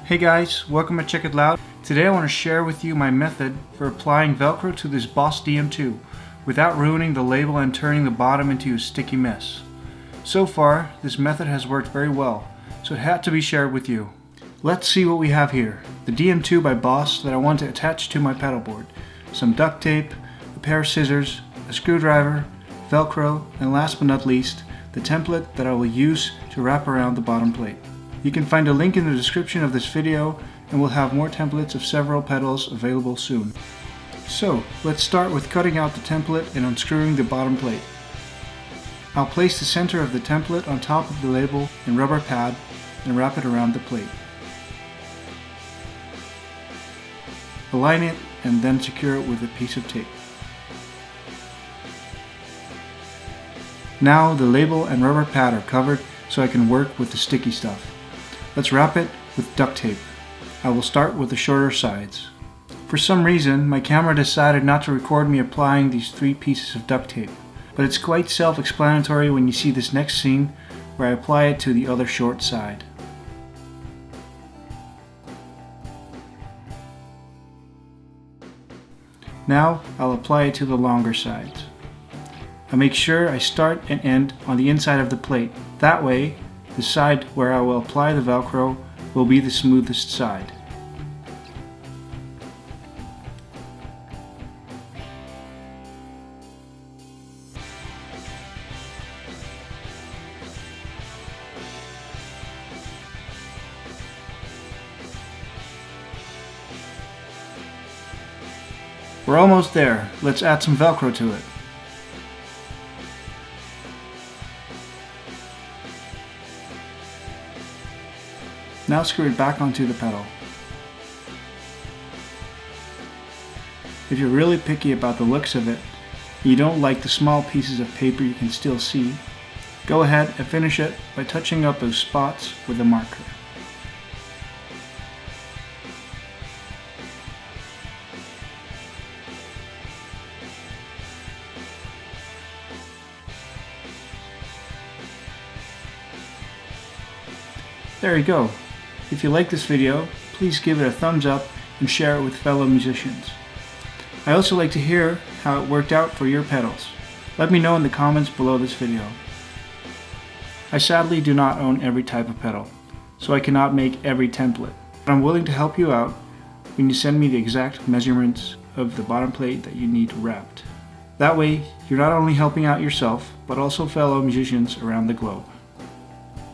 Hey guys, welcome to Check It Loud. Today I want to share with you my method for applying Velcro to this Boss DM-2 without ruining the label and turning the bottom into a sticky mess. So far, this method has worked very well, so it had to be shared with you. Let's see what we have here. The DM-2 by Boss that I want to attach to my pedal board, some duct tape, a pair of scissors, a screwdriver, Velcro, and last but not least, the template that I will use to wrap around the bottom plate. You can find a link in the description of this video, and we'll have more templates of several pedals available soon. So, let's start with cutting out the template and unscrewing the bottom plate. I'll place the center of the template on top of the label and rubber pad and wrap it around the plate. Align it and then secure it with a piece of tape. Now the label and rubber pad are covered, so I can work with the sticky stuff. Let's wrap it with duct tape. I will start with the shorter sides. For some reason, my camera decided not to record me applying these 3 pieces of duct tape, but it's quite self-explanatory when you see this next scene where I apply it to the other short side. Now I'll apply it to the longer sides. I make sure I start and end on the inside of the plate. That way, the side where I will apply the Velcro will be the smoothest side. We're almost there. Let's add some Velcro to it. Now screw it back onto the pedal. If you're really picky about the looks of it, and you don't like the small pieces of paper you can still see, go ahead and finish it by touching up those spots with a marker. There you go. If you like this video, please give it a thumbs up and share it with fellow musicians. I also like to hear how it worked out for your pedals. Let me know in the comments below this video. I sadly do not own every type of pedal, so I cannot make every template. But I'm willing to help you out when you send me the exact measurements of the bottom plate that you need wrapped. That way, you're not only helping out yourself, but also fellow musicians around the globe.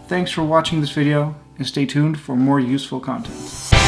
Thanks for watching this video, and stay tuned for more useful content.